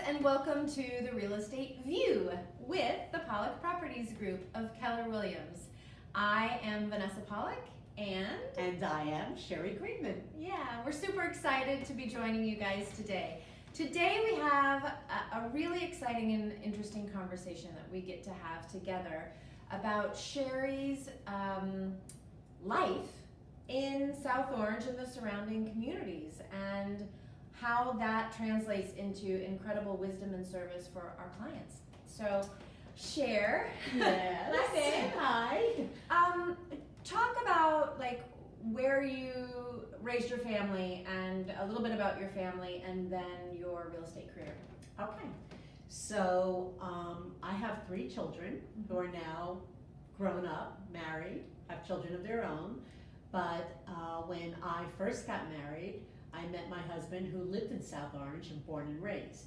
and welcome to the Real Estate View with the POLLOCK Properties Group of Keller Williams. I am Vanessa POLLOCK and I am Sheri Greenman. Yeah, we're super excited to be joining you guys today. Today we have a really exciting and interesting conversation that we get to have together about Sheri's life in South Orange and the surrounding communities, and how that translates into incredible wisdom and service for our clients. So, Sher, Yes. Hi. Talk about like where you raised your family and a little bit about your family and then your real estate career. Okay. So I have 3 children who are now grown up, married, have children of their own. But when I first got married, I met my husband who lived in South Orange and born and raised.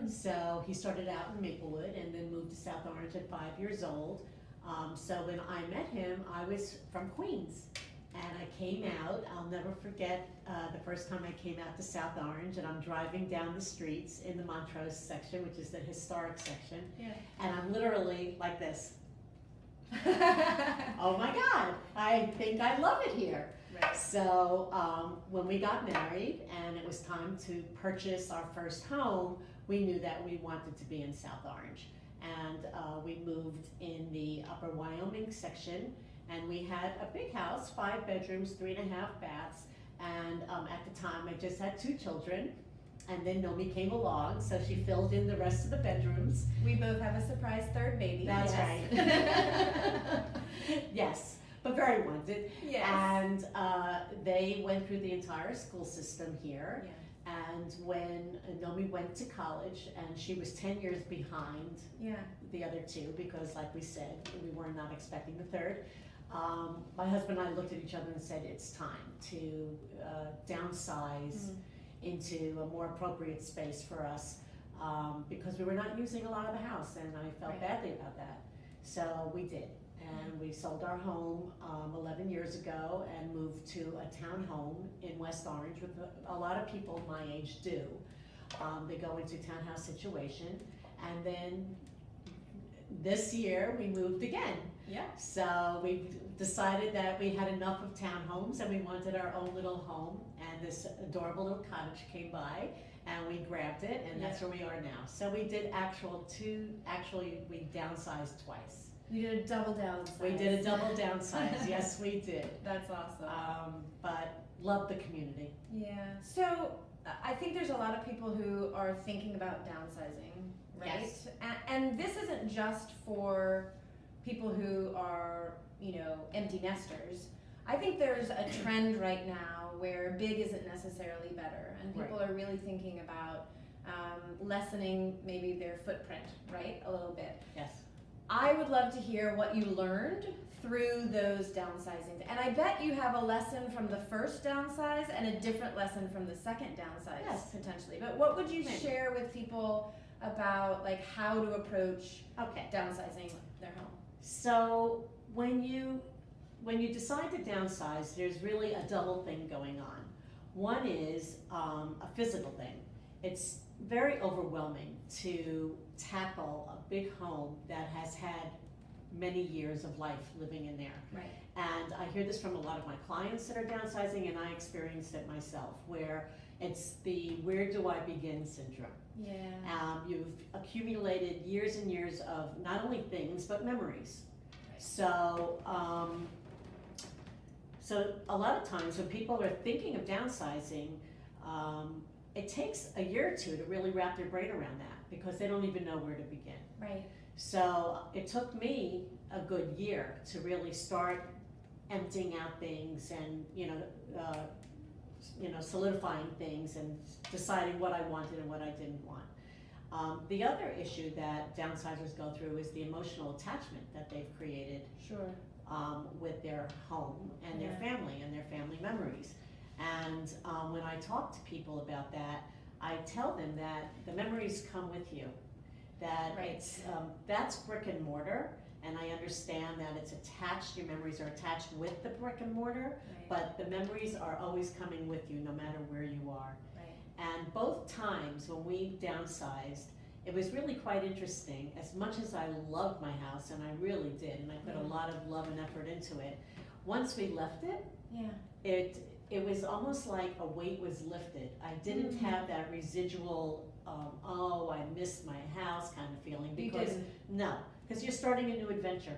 So he started out in Maplewood and then moved to South Orange at 5 years old. So when I met him, I was from Queens. And I came out, I'll never forget the first time I came out to South Orange, and I'm driving down the streets in the Montrose section, which is the historic section. Yeah. And I'm literally like this. Oh my God, I think I love it here. Right. So when we got married and it was time to purchase our first home, we knew that we wanted to be in South Orange. And we moved in the upper Wyoming section, and we had a big house, 5 bedrooms, 3.5 baths. And at the time I just had 2 children. And then Nomi came along, so she filled in the rest of the bedrooms. We both have a surprise third baby. That's yes. right. Yes, but very wanted. Yes. And they went through the entire school system here. Yeah. And when Nomi went to college, and she was 10 years behind the other 2, because like we said, we were not expecting the third. My husband and I looked at each other and said, it's time to downsize into a more appropriate space for us, because we were not using a lot of the house, and I felt badly about that. So we did, and we sold our home 11 years ago and moved to a townhome in West Orange, with a lot of people my age do. They go into a townhouse situation, and then this year we moved again. Yeah. So we decided that we had enough of townhomes and we wanted our own little home, and this adorable little cottage came by and we grabbed it, and that's where we are now. So we did we downsized twice. You did a double downsize. We did a double downsize, yes we did. That's awesome. But love the community. Yeah, so I think there's a lot of people who are thinking about downsizing, right? Yes. And this isn't just for people who are, empty nesters. I think there's a trend right now where big isn't necessarily better, and people are really thinking about lessening maybe their footprint, right, a little bit. Yes. I would love to hear what you learned through those downsizings. And I bet you have a lesson from the first downsize and a different lesson from the second downsize, potentially. But what would you share with people about like how to approach downsizing their home? So when you decide to downsize, there's really a double thing going on. One is a physical thing. It's very overwhelming to tackle a big home that has had many years of life living in there. Right. And I hear this from a lot of my clients that are downsizing, and I experienced it myself, where it's the where do I begin syndrome. Yeah. You've accumulated years and years of not only things, but memories. Right. So a lot of times when people are thinking of downsizing, it takes a year or 2 to really wrap their brain around that, because they don't even know where to begin. Right. So it took me a good year to really start emptying out things and solidifying things and deciding what I wanted and what I didn't want. The other issue that downsizers go through is the emotional attachment that they've created with their home and their family and their family memories. And when I talk to people about that, I tell them that the memories come with you. That that's brick and mortar, and I understand that it's attached, your memories are attached with the brick and mortar, but the memories are always coming with you no matter where you are. And both times when we downsized, it was really quite interesting. As much as I loved my house, and I really did, and I put a lot of love and effort into it, once we left it, it was almost like a weight was lifted. I didn't have that residual, oh, I missed my house kind of feeling, because because you're starting a new adventure.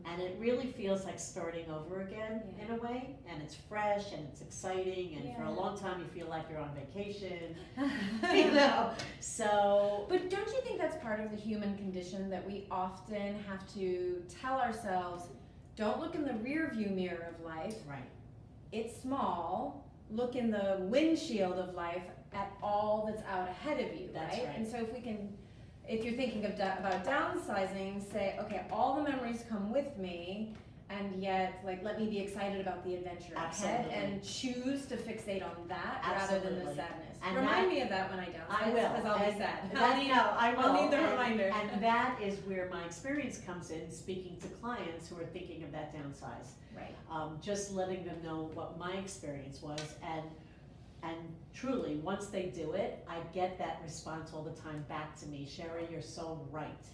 And it really feels like starting over again in a way, and it's fresh and it's exciting, and for a long time you feel like you're on vacation, you know. So, but don't you think that's part of the human condition, that we often have to tell ourselves, don't look in the rear view mirror of life. Right. It's small. Look in the windshield of life at all that's out ahead of you, That's right? And so if you're thinking of about downsizing, say, okay, all the memories come with me, and yet, like, let me be excited about the adventure ahead and choose to fixate on that rather than the sadness. And remind me of that when I downsize. I will, because I'll be sad. I'll need the reminder. And that is where my experience comes in, speaking to clients who are thinking of that downsize. Right. Just letting them know what my experience was, and truly, once they do it, I get that response all the time back to me. Sheri, you're so right.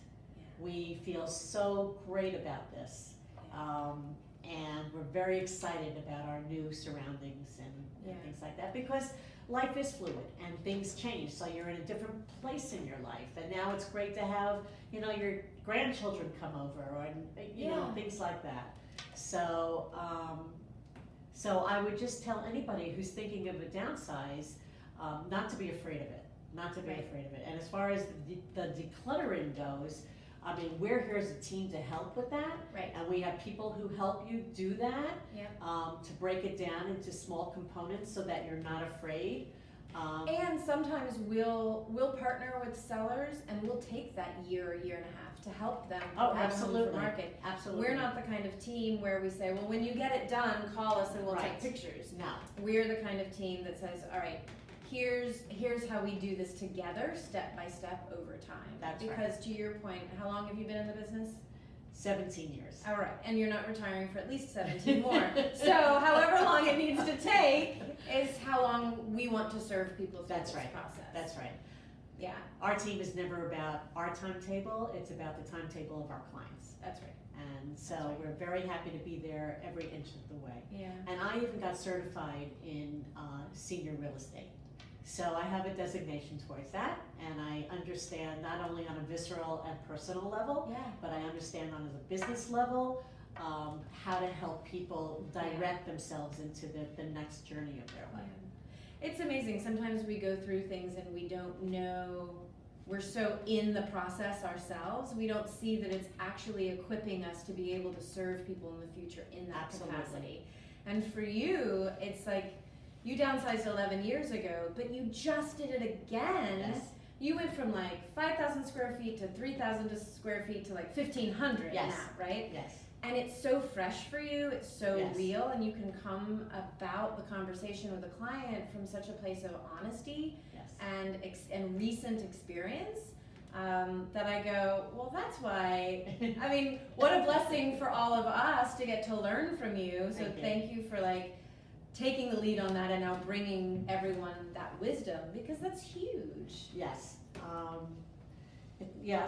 We feel so great about this. And we're very excited about our new surroundings and things like that, because life is fluid and things change. So you're in a different place in your life, and now it's great to have, you know, your grandchildren come over, and you know, things like that. So, so I would just tell anybody who's thinking of a downsize, not to be afraid of it, afraid of it. And as far as the decluttering goes, I mean, we're here as a team to help with that, and we have people who help you do that, to break it down into small components so that you're not afraid. And sometimes we'll partner with sellers, and we'll take that year and a half to help them. Absolutely. Market. Absolutely. We're not the kind of team where we say, well, when you get it done, call us and we'll take pictures. No. We're the kind of team that says, all right, here's how we do this together, step by step, over time. Because to your point, how long have you been in the business? 17 years. All right, and you're not retiring for at least 17 more. So however long it needs to take is how long we want to serve people through this process. That's right. Yeah. Our team is never about our timetable, it's about the timetable of our clients. That's right. And so we're very happy to be there every inch of the way. Yeah. And I even got certified in senior real estate. So I have a designation towards that, and I understand not only on a visceral and personal level, but I understand on a business level, how to help people direct themselves into the next journey of their life. It's amazing. Sometimes we go through things and we don't know, we're so in the process ourselves, we don't see that it's actually equipping us to be able to serve people in the future in that capacity. And for you, it's like, you downsized 11 years ago, but you just did it again. Yes. You went from like 5,000 square feet to 3,000 square feet to like 1,500 now, right? Yes. And it's so fresh for you, it's so real, and you can come about the conversation with a client from such a place of honesty and recent experience, that I go, well, that's why, I mean, what a blessing for all of us to get to learn from you. So thank you for like taking the lead on that and now bringing everyone that wisdom, because that's huge. Yes.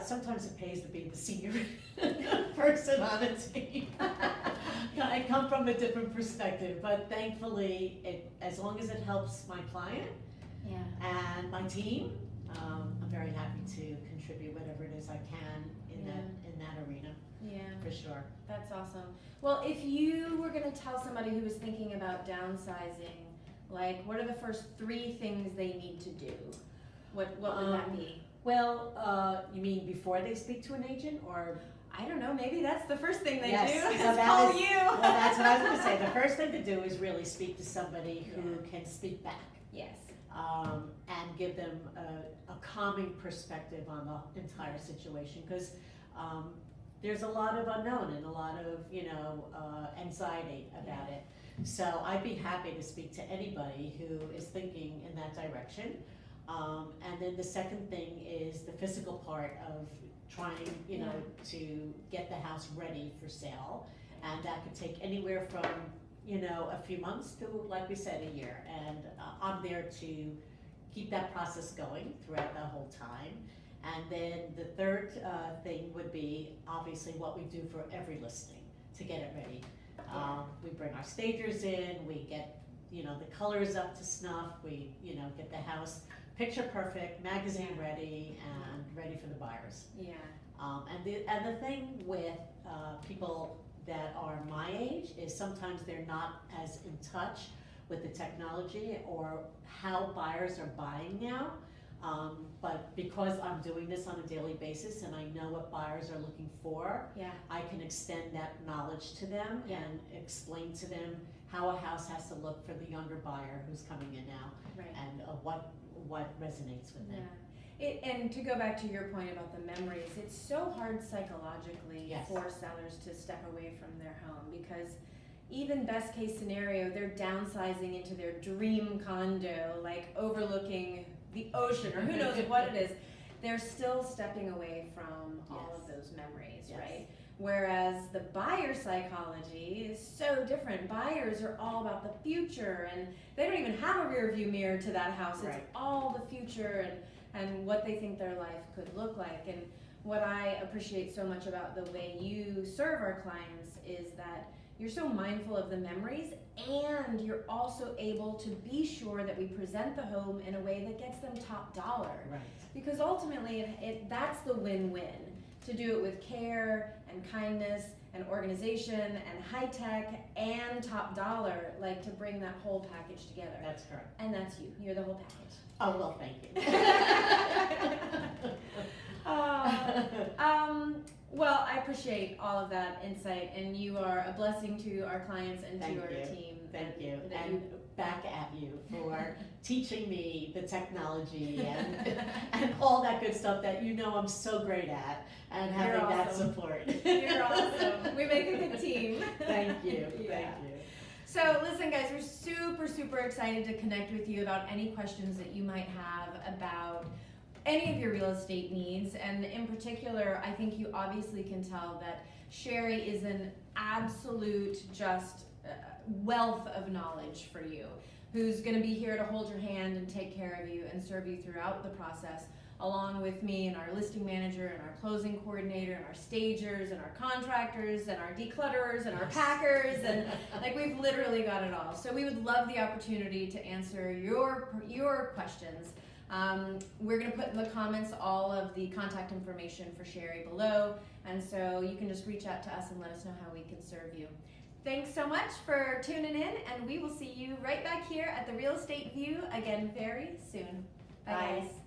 Sometimes it pays to be the senior person on a team. I come from a different perspective, but thankfully, as long as it helps my client and my team, I'm very happy to contribute whatever it is I can in that arena. Yeah, for sure. That's awesome. Well, if you were going to tell somebody who was thinking about downsizing, like, what are the first 3 things they need to do? What would that be? Well, you mean before they speak to an agent, or? I don't know, maybe that's the first thing they do, so is call you. Well, that's what I was going to say. The first thing to do is really speak to somebody who can speak back. Yes. And give them a calming perspective on the entire situation, because there's a lot of unknown and a lot of, anxiety about it. So I'd be happy to speak to anybody who is thinking in that direction. And then the second thing is the physical part of trying, to get the house ready for sale. And that could take anywhere from, a few months to, like we said, a year. And I'm there to keep that process going throughout the whole time. And then the third thing would be obviously what we do for every listing to get it ready. We bring our stagers in, we get, you know, the colors up to snuff, we, you know, get the house picture perfect, magazine ready, and ready for the buyers. Yeah. And the thing with people that are my age is sometimes they're not as in touch with the technology or how buyers are buying now. But because I'm doing this on a daily basis and I know what buyers are looking for, I can extend that knowledge to them and explain to them how a house has to look for the younger buyer who's coming in now, and what resonates with them. And to go back to your point about the memories, it's so hard psychologically for sellers to step away from their home, because even best case scenario, they're downsizing into their dream condo, like overlooking the ocean or who knows what it is. They're still stepping away from all of those memories, right? Whereas the buyer psychology is so different. Buyers are all about the future, and they don't even have a rear view mirror to that house. It's all the future and what they think their life could look like. And what I appreciate so much about the way you serve our clients is that you're so mindful of the memories, and you're also able to be sure that we present the home in a way that gets them top dollar. Right. Because ultimately, that's the win-win. To do it with care and kindness and organization and high tech and top dollar, like to bring that whole package together. That's correct. And that's you. You're the whole package. Oh, well, thank you. Well, I appreciate all of that insight, and you are a blessing to our clients and to our team. Thank you. And back at you for teaching me the technology and all that good stuff that you know I'm so great at, and having that support. You're awesome. We make a good team. Thank you. Thank you. So listen, guys, we're super, super excited to connect with you about any questions that you might have about any of your real estate needs. And in particular, I think you obviously can tell that Sheri is an absolute just wealth of knowledge for you, who's going to be here to hold your hand and take care of you and serve you throughout the process, along with me and our listing manager and our closing coordinator and our stagers and our contractors and our declutterers and our packers, and like we've literally got it all. So we would love the opportunity to answer your questions. We're going to put in the comments all of the contact information for Sheri below, and so you can just reach out to us and let us know how we can serve you. Thanks so much for tuning in, and we will see you right back here at the Real Estate View again very soon. Bye, guys.